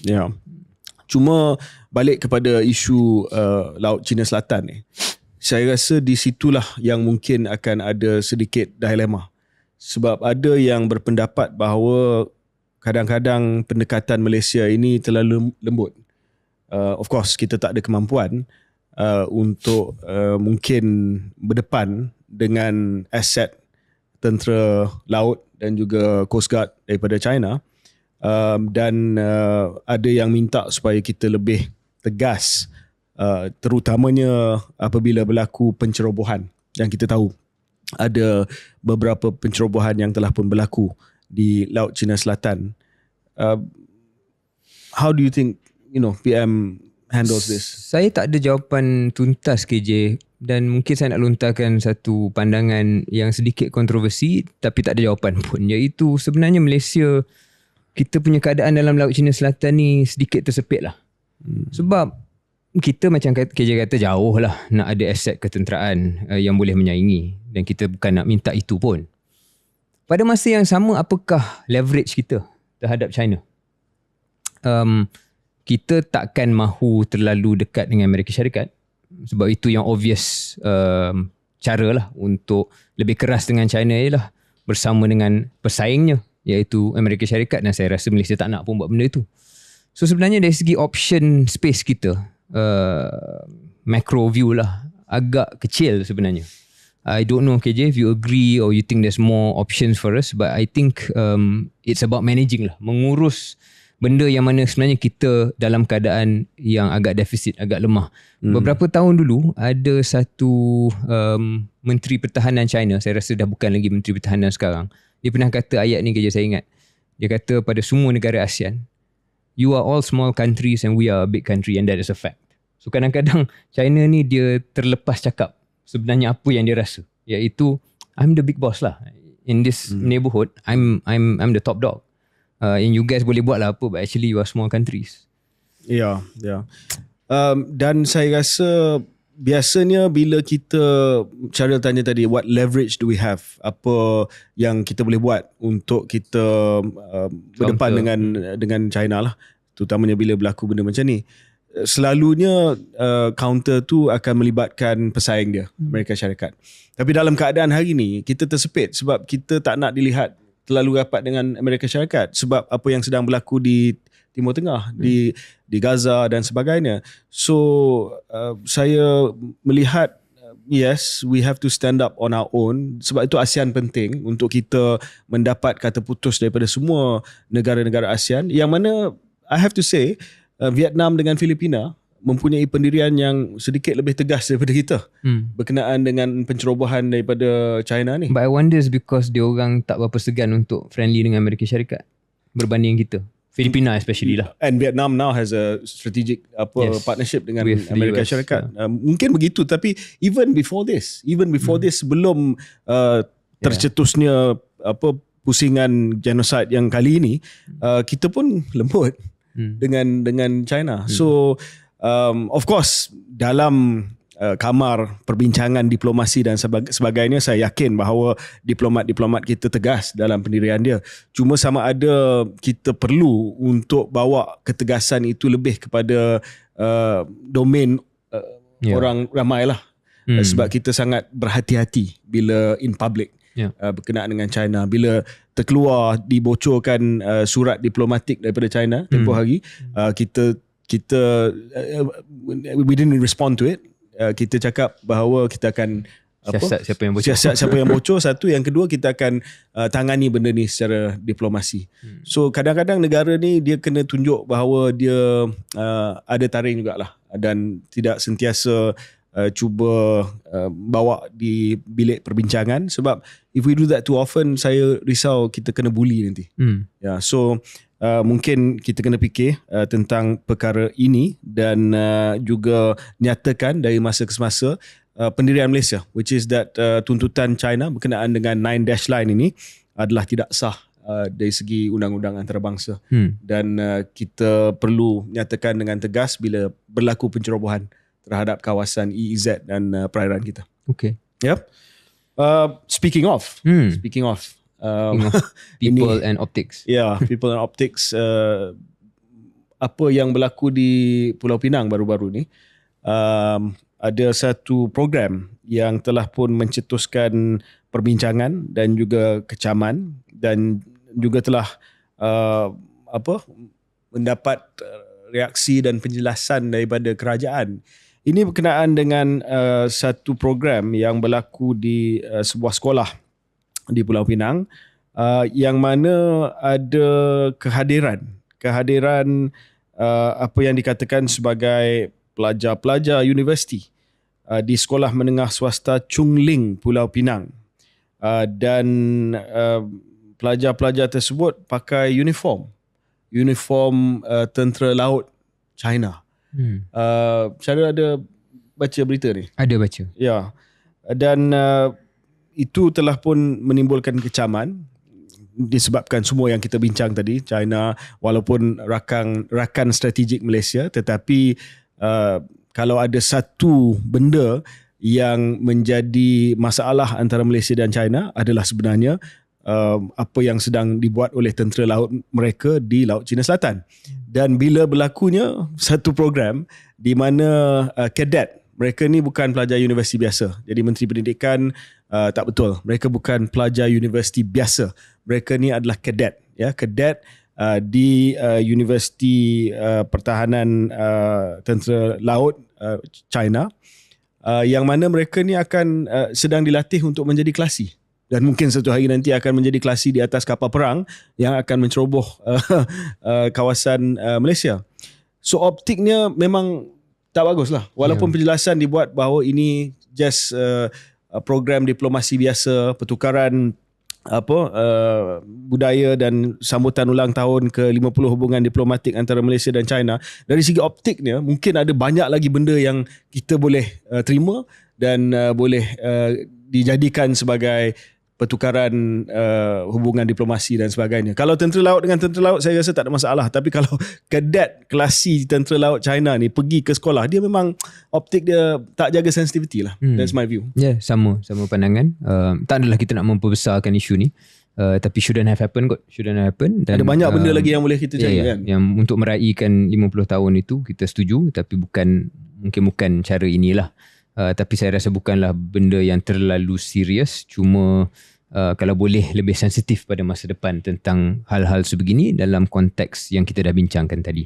Ya. Cuma balik kepada isu Laut Cina Selatan ni. Saya rasa di situlah yang mungkin akan ada sedikit dilema. Sebab ada yang berpendapat bahawa kadang-kadang pendekatan Malaysia ini terlalu lembut. Of course, kita tak ada kemampuan untuk mungkin berdepan dengan aset tentera laut dan juga Coast Guard daripada China. Dan ada yang minta supaya kita lebih tegas, terutamanya apabila berlaku pencerobohan. Dan kita tahu ada beberapa pencerobohan yang telah pun berlaku di Laut Cina Selatan. How do you think PM handles this? Saya tak ada jawapan tuntas, KJ, dan mungkin saya nak lontarkan satu pandangan yang sedikit kontroversi tapi tak ada jawapan pun, iaitu sebenarnya Malaysia, kita punya keadaan dalam Laut Cina Selatan ni sedikit tersepit lah. Sebab kita macam KJ kata jauh lah nak ada aset ketenteraan yang boleh menyaingi, dan kita bukan nak minta itu pun. Pada masa yang sama, apakah leverage kita terhadap China? Kita takkan mahu terlalu dekat dengan Amerika Syarikat, sebab itu yang obvious cara lah untuk lebih keras dengan China ialah bersama dengan pesaingnya iaitu Amerika Syarikat, dan saya rasa Malaysia tak nak pun buat benda itu. So sebenarnya dari segi option space kita, macro view lah, agak kecil sebenarnya. I don't know, KJ, if you agree or you think there's more options for us, but I think it's about managing lah, mengurus benda yang mana sebenarnya kita dalam keadaan yang agak defisit, agak lemah. Beberapa tahun dulu ada satu Menteri Pertahanan China, saya rasa dah bukan lagi Menteri Pertahanan sekarang, dia pernah kata ayat ni, kerja saya ingat. Dia kata pada semua negara ASEAN, you are all small countries and we are a big country, and that is a fact. So kadang-kadang China ni dia terlepas cakap sebenarnya apa yang dia rasa, iaitu I'm the big boss lah in this neighborhood, I'm the top dog. And you guys boleh buat lah apa, but actually you are small countries. Ya. Dan saya rasa biasanya bila kita, Syaril tanya tadi, what leverage do we have? Apa yang kita boleh buat untuk kita berdepan dengan China lah, terutamanya bila berlaku benda macam ni. Selalunya counter tu akan melibatkan pesaing dia, Amerika Syarikat. Tapi dalam keadaan hari ni kita tersepit sebab kita tak nak dilihat terlalu rapat dengan Amerika Syarikat sebab apa yang sedang berlaku di Timur Tengah, di Gaza dan sebagainya. So saya melihat yes, we have to stand up on our own. Sebab itu ASEAN penting untuk kita mendapat kata putus daripada semua negara-negara ASEAN, yang mana I have to say Vietnam dengan Filipina mempunyai pendirian yang sedikit lebih tegas daripada kita berkenaan dengan pencerobohan daripada China ni. But I wonder is because dia orang tak berapa segan untuk friendly dengan Amerika Syarikat berbanding kita. Filipina especially lah. And Vietnam now has a strategic partnership dengan Amerika Syarikat. Mungkin begitu, tapi even before this sebelum tercetusnya pusingan genocide yang kali ini, kita pun lembut dengan China. So of course dalam kamar perbincangan diplomasi dan sebagainya, saya yakin bahawa diplomat-diplomat kita tegas dalam pendirian dia. Cuma sama ada kita perlu untuk bawa ketegasan itu lebih kepada domain orang ramai lah. Sebab kita sangat berhati-hati bila in public berkenaan dengan China. Bila terkeluar, dibocorkan surat diplomatik daripada China tempoh hari, kita we didn't respond to it. Kita cakap bahawa kita akan siasat siapa yang bocor. Satu, yang kedua, kita akan tangani benda ni secara diplomasi. So kadang-kadang negara ni dia kena tunjuk bahawa dia ada taring jugalah, dan tidak sentiasa cuba bawa di bilik perbincangan, sebab if we do that too often, saya risau kita kena bully nanti. So mungkin kita kena fikir tentang perkara ini dan juga nyatakan dari masa ke semasa pendirian Malaysia, which is that tuntutan China berkenaan dengan 9 Dash Line ini adalah tidak sah dari segi undang-undang antarabangsa. Dan kita perlu nyatakan dengan tegas bila berlaku pencerobohan terhadap kawasan EEZ dan perairan kita. Okay. Yep. Speaking of people and optics. Yeah, people and optics. apa yang berlaku di Pulau Pinang baru-baru ni, ada satu program yang telah pun mencetuskan perbincangan dan juga kecaman dan juga telah mendapat reaksi dan penjelasan daripada kerajaan. Ini berkenaan dengan satu program yang berlaku di sebuah sekolah di Pulau Pinang, yang mana ada kehadiran apa yang dikatakan sebagai pelajar-pelajar universiti di Sekolah Menengah Swasta Chung Ling Pulau Pinang, dan pelajar-pelajar tersebut pakai uniform tentera laut China. Syarul ada baca berita ni? Ada baca. Ya. Dan itu telah pun menimbulkan kecaman disebabkan semua yang kita bincang tadi. China walaupun rakan strategik Malaysia, tetapi kalau ada satu benda yang menjadi masalah antara Malaysia dan China adalah sebenarnya apa yang sedang dibuat oleh tentera laut mereka di Laut Cina Selatan. Dan bila berlakunya satu program di mana kadet, mereka ni bukan pelajar universiti biasa. Jadi Menteri Pendidikan tak betul. Mereka bukan pelajar universiti biasa. Mereka ni adalah kadet, ya, kadet di Universiti Pertahanan Tentera Laut China, yang mana mereka ni akan sedang dilatih untuk menjadi kelasi. Dan mungkin satu hari nanti akan menjadi kelasi di atas kapal perang yang akan menceroboh kawasan Malaysia. So optiknya memang tak bagus lah. Walaupun penjelasan dibuat bahawa ini just program diplomasi biasa, pertukaran budaya dan sambutan ulang tahun ke-50 hubungan diplomatik antara Malaysia dan China. Dari segi optiknya mungkin ada banyak lagi benda yang kita boleh terima dan boleh dijadikan sebagai pertukaran hubungan diplomasi dan sebagainya. Kalau tentera laut dengan tentera laut saya rasa tak ada masalah, tapi kalau kadet kelasi tentera laut China ni pergi ke sekolah, dia memang optik dia tak jaga sensitivity lah. That's my view. Sama pandangan. Tak adalah kita nak memperbesarkan isu ni, tapi shouldn't have happened kot. Dan ada banyak benda lagi yang boleh kita cari kan. Yang untuk meraihkan 50 tahun itu kita setuju, tapi mungkin bukan cara inilah. Tapi saya rasa bukanlah benda yang terlalu serius. Cuma kalau boleh lebih sensitif pada masa depan tentang hal-hal sebegini dalam konteks yang kita dah bincangkan tadi.